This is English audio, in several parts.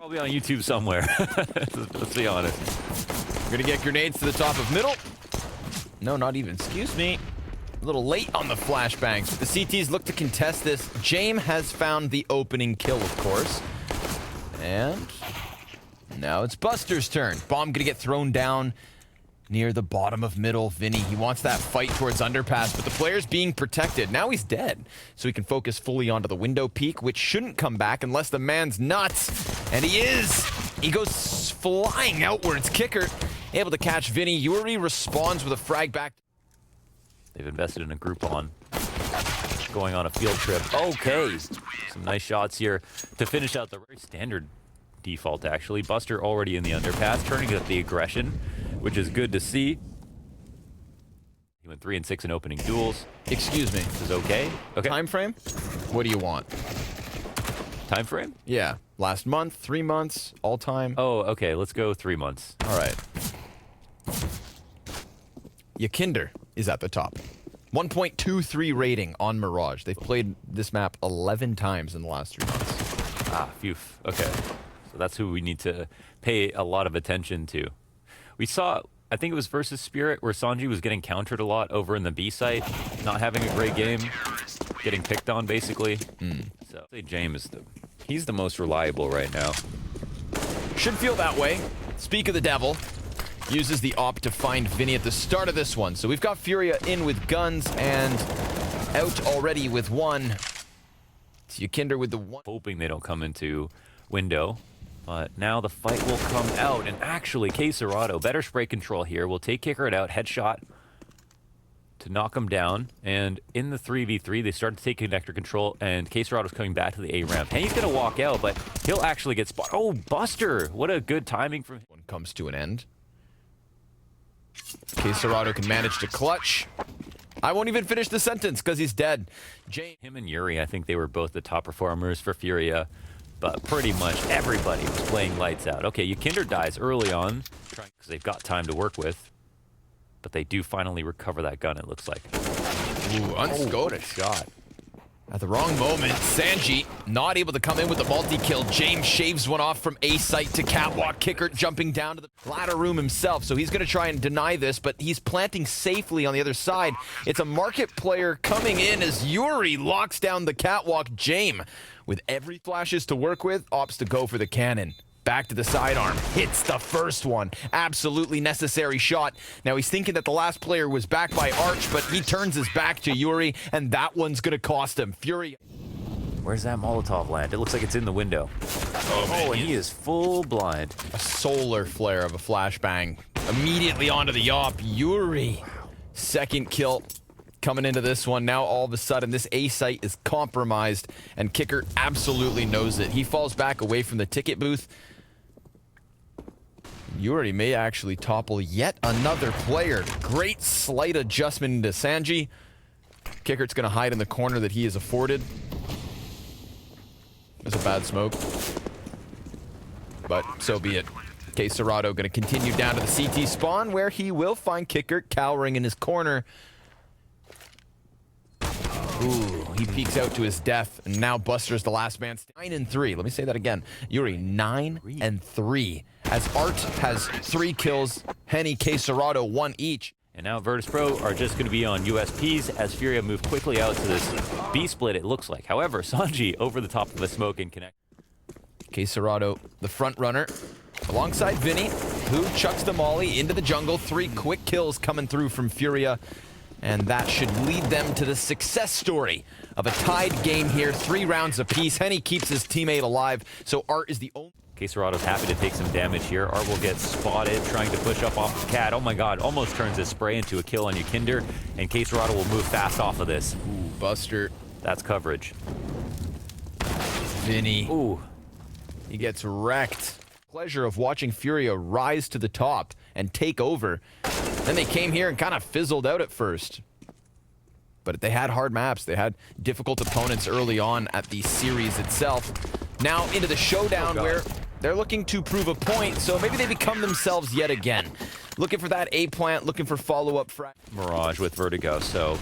Probably on YouTube somewhere. Let's be honest. We're gonna get grenades to the top of middle. No, not even. Excuse me. A little late on the flashbangs. The CTs look to contest this. James has found the opening kill, of course. And now it's Buster's turn. Bomb gonna get thrown down near the bottom of middle. Vinny, he wants that fight towards underpass, but the player's being protected. Now he's dead, so he can focus fully onto the window peak, which shouldn't come back unless the man's nuts. And he is. He goes flying outwards. Kicker able to catch Vinny. Yuri responds with a frag back. They've invested in a Groupon. Going on a field trip. Okay. Some nice shots here to finish out the very standard default, actually. Buster already in the underpass, turning up the aggression, which is good to see. He went 3 and 6 in opening duels. Excuse me. This is okay. Okay. Time frame? What do you want? Time frame? Yeah. Last month, 3 months, all time. Oh, okay. Let's go 3 months. All right. Yakinder is at the top. 1.23 rating on Mirage. They've played this map 11 times in the last 3 months. Ah, phew. Okay. So that's who we need to pay a lot of attention to. We saw, I think it was versus Spirit, where Sanji was getting countered a lot over in the B site, not having a great game, getting picked on basically. So I'd say James is he's the most reliable right now. Should feel that way. Speak of the devil. Uses the op to find Vinny at the start of this one. So we've got FURIA in with guns and out already with one. It's Yakinder with the one. Hoping they don't come into window. But now the fight will come out. And actually, Caserado, better spray control here. Will take Kicker it out. Headshot to knock him down. And in the 3v3, they start to take connector control. And Caserado's coming back to the A ramp. And he's going to walk out, but he'll actually get spotted. Oh, Buster! What a good timing from him. One comes to an end. Caserado can manage to clutch. I won't even finish the sentence because he's dead. Him and Yuri, I think they were both the top performers for FURIA, but pretty much everybody was playing lights out. Okay, Yakinder dies early on because they've got time to work with, but they do finally recover that gun, it looks like. Ooh, unscored a shot. At the wrong moment, Sanji not able to come in with the multi-kill. James shaves one off from A site to catwalk. Kicker jumping down to the ladder room himself. So he's going to try and deny this, but he's planting safely on the other side. It's a market player coming in as Yuri locks down the catwalk. James, with every flashes to work with, opts to go for the cannon. Back to the sidearm, hits the first one. Absolutely necessary shot. Now he's thinking that the last player was back by Arch, but he turns his back to Yuri, and that one's gonna cost him. FURIA. Where's that Molotov land? It looks like it's in the window. Oh, and he is full blind. A solar flare of a flashbang. Immediately onto the op. Yuri. Second kill coming into this one. Now all of a sudden this A site is compromised, and Kicker absolutely knows it. He falls back away from the ticket booth. Yuri may actually topple yet another player. Great slight adjustment into Sanji. Kicker's going to hide in the corner that he is afforded. There's a bad smoke, but so be it. Caserado going to continue down to the CT spawn, where he will find Kicker cowering in his corner. Ooh, he peeks out to his death, and now Buster's the last man. 9 and 3. Let me say that again. Yuri, 9 and 3. As Art has 3 kills, Henny, Caserado 1 each. And now Virtus.pro are just going to be on USPs as FURIA move quickly out to this B split, it looks like. However, Sanji over the top of the smoke and connect. Caserado, the front runner, alongside Vinny, who chucks the molly into the jungle. 3 quick kills coming through from FURIA. And that should lead them to the success story of a tied game here. 3 rounds apiece. Henny keeps his teammate alive, so Art is the only... Caserado's happy to take some damage here. Art will get spotted, trying to push up off the cat. Oh my god, almost turns his spray into a kill on Yakinder, and Caserado will move fast off of this. Ooh, Buster. That's coverage. Vinny. Ooh. He gets wrecked. Pleasure of watching FURIA rise to the top and take over. Then they came here and kind of fizzled out at first. But they had hard maps. They had difficult opponents early on at the series itself. Now into the showdown where they're looking to prove a point, so maybe they become themselves yet again. Looking for that A plant, looking for follow-up. Mirage with Vertigo, so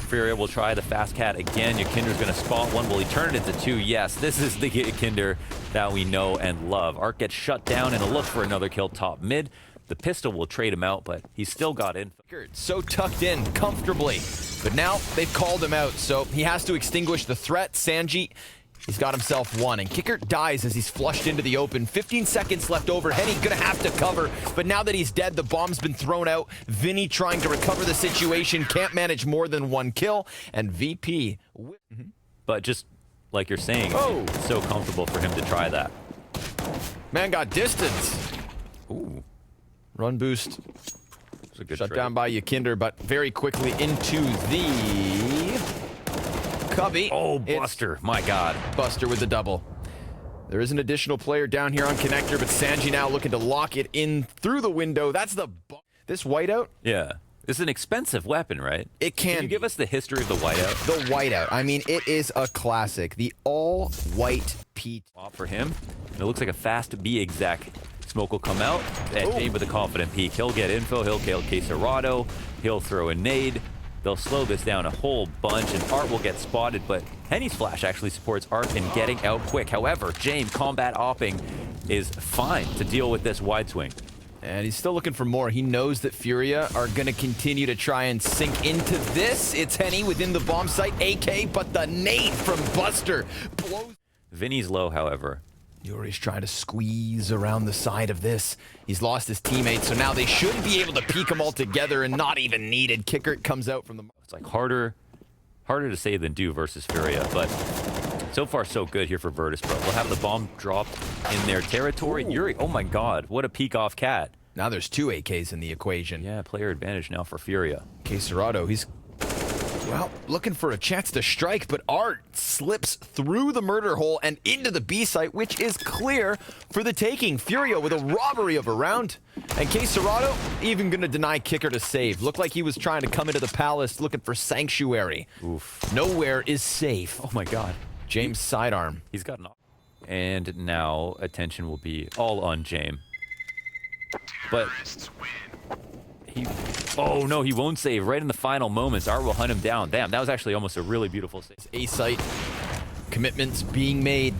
FURIA will try the fast cat again. Yakinder's going to spot one. Will he turn it into two? Yes, this is the Yakinder that we know and love. Arc gets shut down and a look for another kill top mid. The pistol will trade him out, but he's still got in. So tucked in comfortably, but now they've called him out, so he has to extinguish the threat. Sanji, he's got himself one, and Kickert dies as he's flushed into the open. 15 seconds left over. Henny gonna have to cover, but now that he's dead, the bomb's been thrown out. Vinny trying to recover the situation, can't manage more than one kill, and VP. But just like you're saying, it's so comfortable for him to try that. Man got distance. Ooh. Run boost. It's a good Shut trade. down by Yakinder, but very quickly into the cubby. Oh, Buster. My God. Buster with the double. There is an additional player down here on connector, but Sanji now looking to lock it in through the window. That's the... This whiteout? Yeah. This is an expensive weapon, right? It can you give us the history of the whiteout? The whiteout. I mean, it is a classic. The all-white Pete. For him. And it looks like a fast B exec. Smoke will come out, and Jane with a confident peek. He'll get info, he'll kill Quesarado, he'll throw a nade. They'll slow this down a whole bunch, and Art will get spotted, but Henny's flash actually supports Art in getting out quick. However, Jane combat opping is fine to deal with this wide swing. And he's still looking for more. He knows that FURIA are going to continue to try and sink into this. It's Henny within the bomb site, AK, but the nade from Buster blows. Vinny's low, however. Yuri's trying to squeeze around the side of this. He's lost his teammate, so now they should be able to peek them all together and not even needed. Kickert comes out from the... It's like harder to say than do versus FURIA, but so far so good here for Virtus.pro. We'll have the bomb dropped in their territory. Yuri, oh my God, what a peek off cat. Now there's two AKs in the equation. Yeah, player advantage now for FURIA. Quesarado, he's... well, looking for a chance to strike, but Art slips through the murder hole and into the B site, which is clear for the taking. FURIA with a robbery of a round. And Quesarado even going to deny Kicker to save. Looked like he was trying to come into the palace looking for sanctuary. Oof. Nowhere is safe. Oh my God. James sidearm. He's got an... And now attention will be all on James. But... he... oh no, he won't save. Right in the final moments, Art will hunt him down. Damn, that was actually almost a really beautiful save. A-site commitments being made.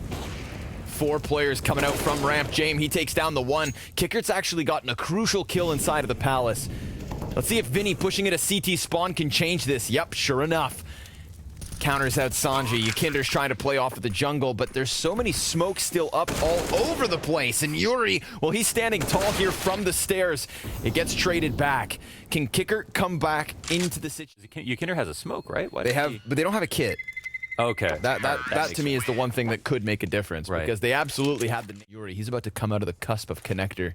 4 players coming out from ramp. James, he takes down the one. Kickert's actually gotten a crucial kill inside of the palace. Let's see if Vinny pushing it a CT spawn can change this. Yep, sure enough. Counters out Sanji. Yakinder's trying to play off of the jungle, but there's so many smokes still up all over the place. And Yuri, well, he's standing tall here from the stairs. It gets traded back. Can Kicker come back into the situation? Yakinder has a smoke, right? They have, but they don't have a kit. Okay. That to me is the one thing that could make a difference, right? Because they absolutely have the... Yuri, he's about to come out of the cusp of connector.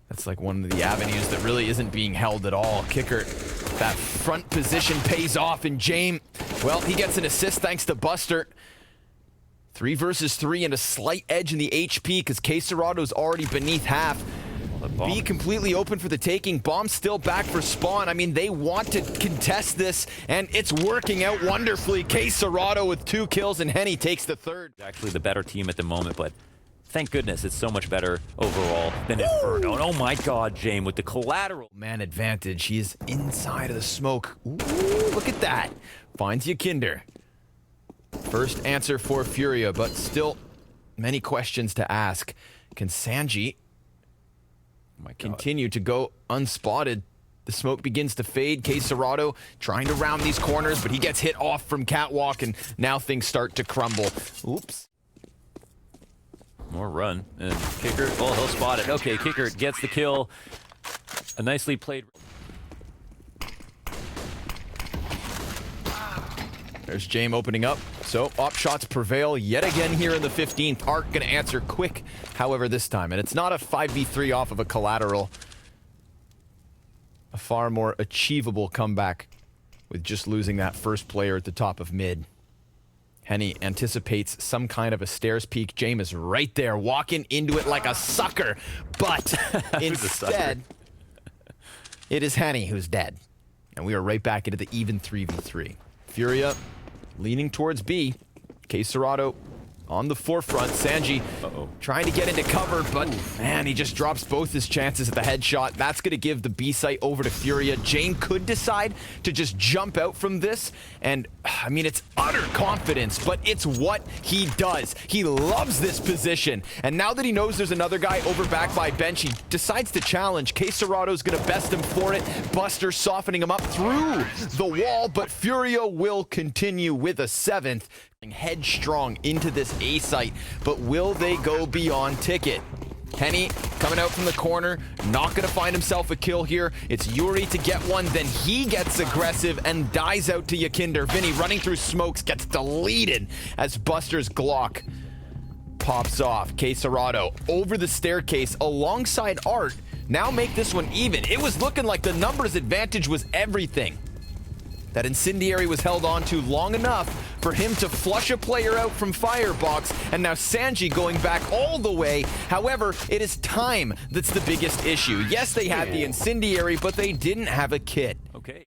That's like one of the avenues that really isn't being held at all. Kicker, that front position pays off, and James, well, he gets an assist thanks to Buster. 3 versus 3 and a slight edge in the HP because Quesarado's already beneath half. B completely open for the taking. Bomb still back for spawn. I mean, they want to contest this, and it's working out wonderfully. Quesarado with 2 kills, and Henny takes the 3rd. Actually the better team at the moment, but thank goodness it's so much better overall than Inferno. Oh my God, James with the collateral. Man advantage. He is inside of the smoke. Ooh, look at that. Finds Yakinder. First answer for FURIA, but still many questions to ask. Can Sanji continue to go unspotted? The smoke begins to fade. Quesarado trying to round these corners, but he gets hit off from Catwalk, and now things start to crumble. Oops. More run, and Kicker, oh, he'll spot it. Okay, Kicker gets the kill. A nicely played. There's James opening up. So, op shots prevail yet again here in the 15th. Art gonna answer quick, however, this time. And it's not a 5v3 off of a collateral. A far more achievable comeback with just losing that first player at the top of mid. Henny anticipates some kind of a stairs peek. James is right there, walking into it like a sucker. But instead, it is Henny who's dead. And we are right back into the even 3v3. FURIA leaning towards B. Quesarado on the forefront. Sanji trying to get into cover, but man, he just drops both his chances at the headshot. That's going to give the B site over to FURIA. Jame could decide to just jump out from this, and I mean, it's utter confidence, but it's what he does. He loves this position, and now that he knows there's another guy over back by bench, he decides to challenge. Cerato's going to best him for it. Buster softening him up through the wall, but FURIA will continue with a 7th. Headstrong into this A site, but will they go beyond Ticket? Henny coming out from the corner, not going to find himself a kill here. It's Yuri to get one, then he gets aggressive and dies out to Yakinder. Vinny running through smokes, gets deleted as Buster's Glock pops off. Cerato over the staircase alongside Art. Now make this one even. It was looking like the numbers advantage was everything. That incendiary was held on to long enough for him to flush a player out from Firebox, and now Sanji going back all the way. However, it is time that's the biggest issue. Yes, they had the incendiary, but they didn't have a kit. Okay.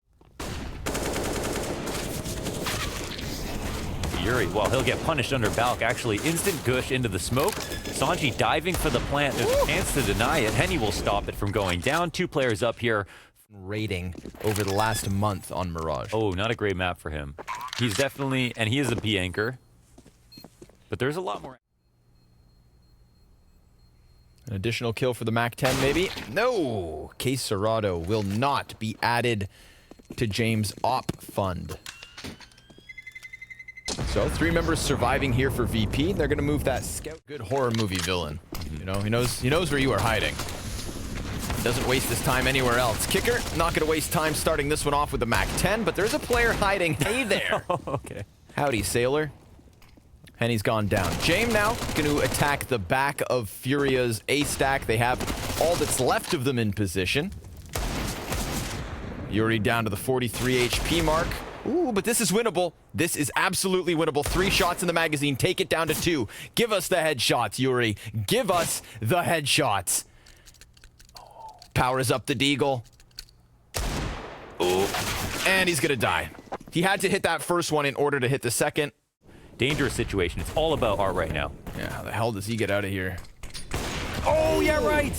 Yuri, well, he'll get punished under Balk. Actually, instant gush into the smoke. Sanji diving for the plant. There's a chance to deny it. Henny will stop it from going down. 2 players up here. Rating over the last month on Mirage. Oh, not a great map for him. He's definitely, and he is a B anchor, but there's a lot more. An additional kill for the MAC-10 maybe? No! Cerato will not be added to James' op fund. So 3 members surviving here for VP. They're going to move that scout. Good horror movie villain. You know, he knows where you are hiding. Doesn't waste his time anywhere else. Kicker, not going to waste time starting this one off with the MAC-10, but there's a player hiding. Hey there. Okay. Howdy, Sailor. Henny's gone down. Jame now going to attack the back of FURIA's A stack. They have all that's left of them in position. Yuri down to the 43 HP mark. Ooh, but this is winnable. This is absolutely winnable. 3 shots in the magazine. Take it down to 2. Give us the headshots, Yuri. Give us the headshots. Powers up the Deagle. Ooh. And he's gonna die. He had to hit that first one in order to hit the second. Dangerous situation. It's all about Art right now. Yeah, how the hell does he get out of here? Oh, yeah, right.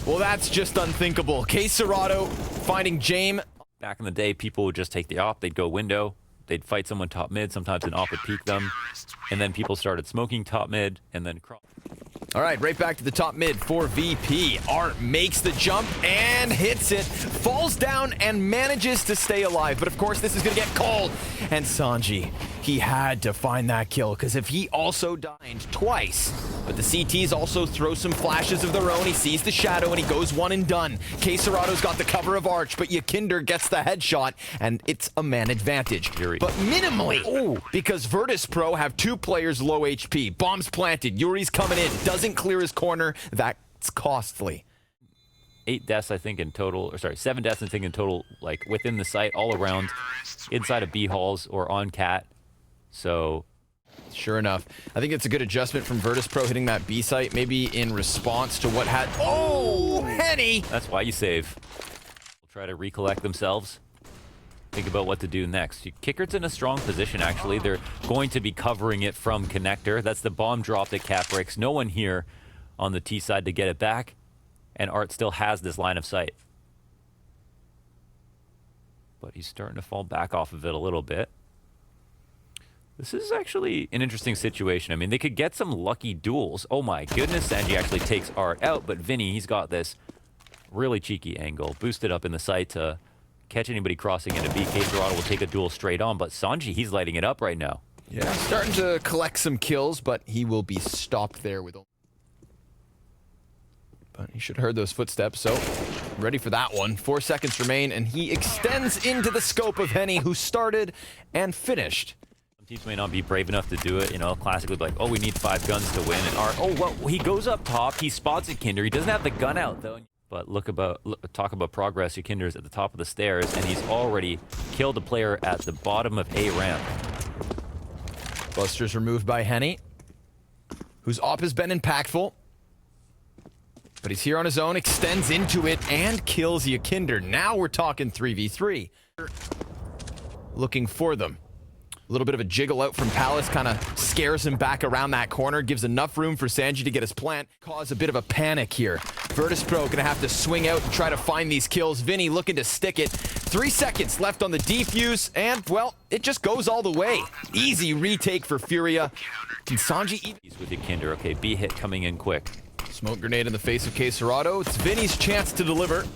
Well, that's just unthinkable. Cerato finding Jame. Back in the day, people would just take the op. They'd go window. They'd fight someone top mid. Sometimes an op would peek them. And then people started smoking top mid and then crawl. All right, right back to the top mid for VP. Art makes the jump and hits it. Falls down and manages to stay alive. But of course, this is going to get cold. And Sanji, he had to find that kill because if he also died twice. But the CTs also throw some flashes of their own. He sees the shadow and he goes one and done. Cerato's got the cover of Arch, but Yakinder gets the headshot and it's a man advantage. Yuri. But minimally, because Virtus.pro have 2 players low HP. Bombs planted. Yuri's coming in. Doesn't clear his corner. That's costly. 8 deaths, I think, in total. Or sorry, 7 deaths, I think, in total, like, within the site, all around, inside of B halls or on cat. So... Sure enough. I think it's a good adjustment from Virtus.pro hitting that B site, maybe in response to what had... Oh, Henny! That's why you save. They'll try to recollect themselves. Think about what to do next. Kicker's in a strong position, actually. They're going to be covering it from connector. That's the bomb drop that Cat breaks. No one here on the T side to get it back. And Art still has this line of sight. But he's starting to fall back off of it a little bit. This is actually an interesting situation. I mean, they could get some lucky duels. Oh my goodness, Sanji actually takes Art out, but Vinny, he's got this really cheeky angle. Boosted up in the sight to catch anybody crossing into B. Cerato will take a duel straight on, but Sanji, he's lighting it up right now. Yeah, starting to collect some kills, but he will be stopped there with... But he should have heard those footsteps, so ready for that one. 4 seconds remain, and he extends into the scope of Henny, who started and finished. Teams may not be brave enough to do it, you know, classically like, oh, we need 5 guns to win, and oh, well, he goes up top, he spots Yakinder, he doesn't have the gun out, though. But talk about progress, Yakinder's at the top of the stairs, and he's already killed a player at the bottom of A ramp. Buster's removed by Henny, whose op has been impactful. But he's here on his own, extends into it, and kills Yakinder. Now we're talking 3v3. Looking for them. A little bit of a jiggle out from Palace, kind of scares him back around that corner, gives enough room for Sanji to get his plant, cause a bit of a panic here. Virtus.pro gonna have to swing out and try to find these kills. Vinny looking to stick it. 3 seconds left on the defuse, and, well, it just goes all the way. Easy retake for Furia. Can Sanji eat? He's with Ykinder. Okay, B hit coming in quick. Smoke grenade in the face of Cacerado. It's Vinny's chance to deliver.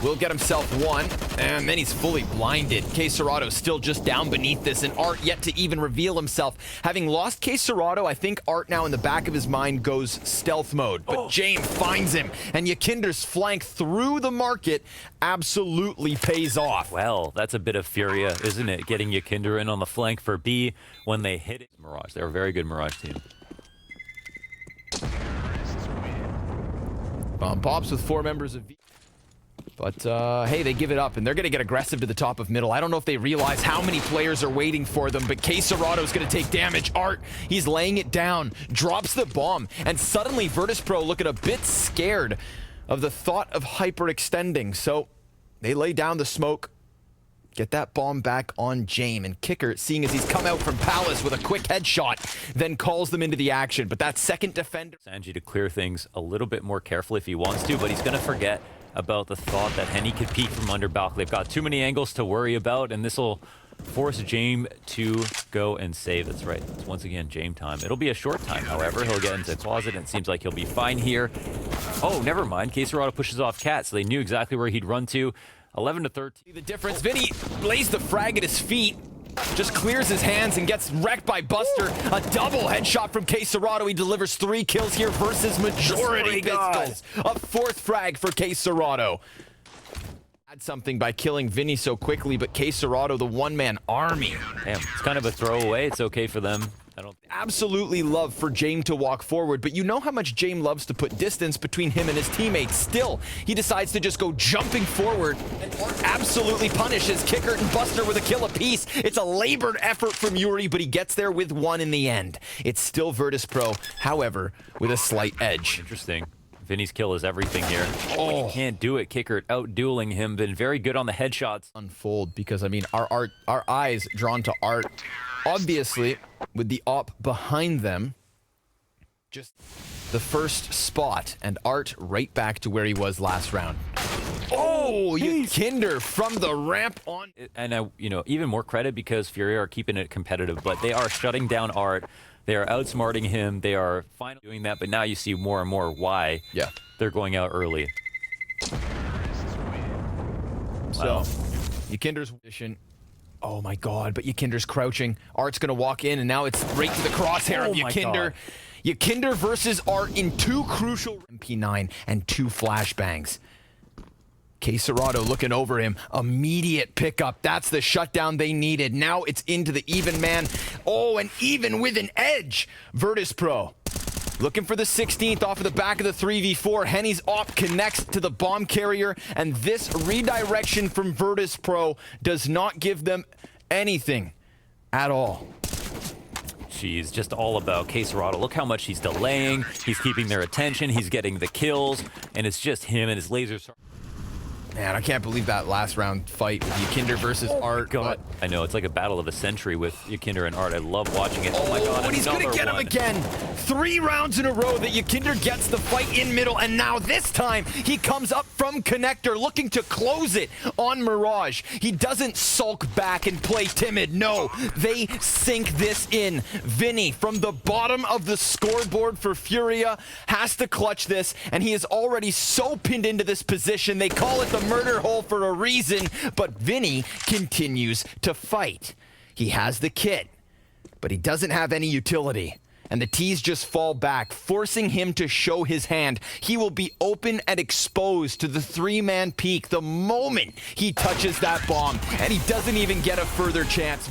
Will get himself one, and then he's fully blinded. Cacerado still just down beneath this, and Art yet to even reveal himself. Having lost Cacerado, I think Art now in the back of his mind goes stealth mode, but James finds him, and Ykinder's flank through the market absolutely pays off. Well, that's a bit of Furia, isn't it? Getting Ykinder in on the flank for B when they hit it. Mirage, they're a very good Mirage team. Bomb pops with 4 members of V. But, hey, they give it up, and they're going to get aggressive to the top of middle. I don't know if they realize how many players are waiting for them, but Cacerado's going to take damage. Art, he's laying it down, drops the bomb, and suddenly Virtus.pro looking a bit scared of the thought of hyperextending. So they lay down the smoke, get that bomb back on James, and Kicker, seeing as he's come out from Palace with a quick headshot, then calls them into the action. But that second defender... Sanji to clear things a little bit more carefully if he wants to, but he's going to forget about the thought that Henny could peek from under balcony. They've got too many angles to worry about, and this will force James to go and save. That's right. It's once again James time. It'll be a short time, however. He'll get into the closet, and it seems like he'll be fine here. Oh, never mind. Cacerado pushes off Cat, so they knew exactly where he'd run to. 11 to 13. The difference. Vinny lays the frag at his feet. Just clears his hands and gets wrecked by Buster. A double headshot from Cacerado. He delivers 3 kills here versus majority pistols. A 4th frag for Cacerado. Had something by killing Vinny so quickly, but Cacerado, the one-man army. Damn, it's kind of a throwaway. It's okay for them. I don't absolutely love for James to walk forward, but you know how much James loves to put distance between him and his teammates. Still, he decides to just go jumping forward and absolutely punishes Kicker and Buster with a kill apiece. It's a labored effort from Yuri, but he gets there with 1 in the end. It's still Virtus.pro, however, with a slight edge. Interesting. Vinny's kill is everything here. Oh, he can't do it. Kicker out-dueling him. Been very good on the headshots. Unfold, because, I mean, our eyes drawn to Art. Obviously, with the op behind them, just the first spot, and Art right back to where he was last round. Oh, Ykinder from the ramp on. And, you know, even more credit because Furia are keeping it competitive, but they are shutting down Art. They are outsmarting him. They are finally doing that, but now you see more and more why they're going out early. So, Ykinder's position. Oh my god, but Ykinder's crouching. Art's gonna walk in, and now it's right to the crosshair of Ykinder. Ykinder versus Art in 2 crucial MP9 and 2 flashbangs. Cacerado looking over him. Immediate pickup. That's the shutdown they needed. Now it's into the even man. Oh, and even with an edge. Virtus.pro looking for the 16th off of the back of the 3v4. Henny's op connects to the bomb carrier, and this redirection from Virtus.pro does not give them anything at all. She's just all about Cacerado. Look how much he's delaying. He's keeping their attention. He's getting the kills, and it's just him and his lasers. Man, I can't believe that last round fight with Ykinder versus Art. God. I know, it's like a battle of a century with Ykinder and Art. I love watching it. Oh my god, and he's gonna get him again. 3 rounds in a row that Ykinder gets the fight in middle, and now this time he comes up from connector looking to close it on Mirage. He doesn't sulk back and play timid. No, they sink this in. Vinny from the bottom of the scoreboard for Furia has to clutch this, and he is already so pinned into this position. They call it the murder hole for a reason, but Vinny continues to fight. He has the kit, but he doesn't have any utility. And the T's just fall back, forcing him to show his hand. He will be open and exposed to the 3-man peak the moment he touches that bomb, and he doesn't even get a further chance.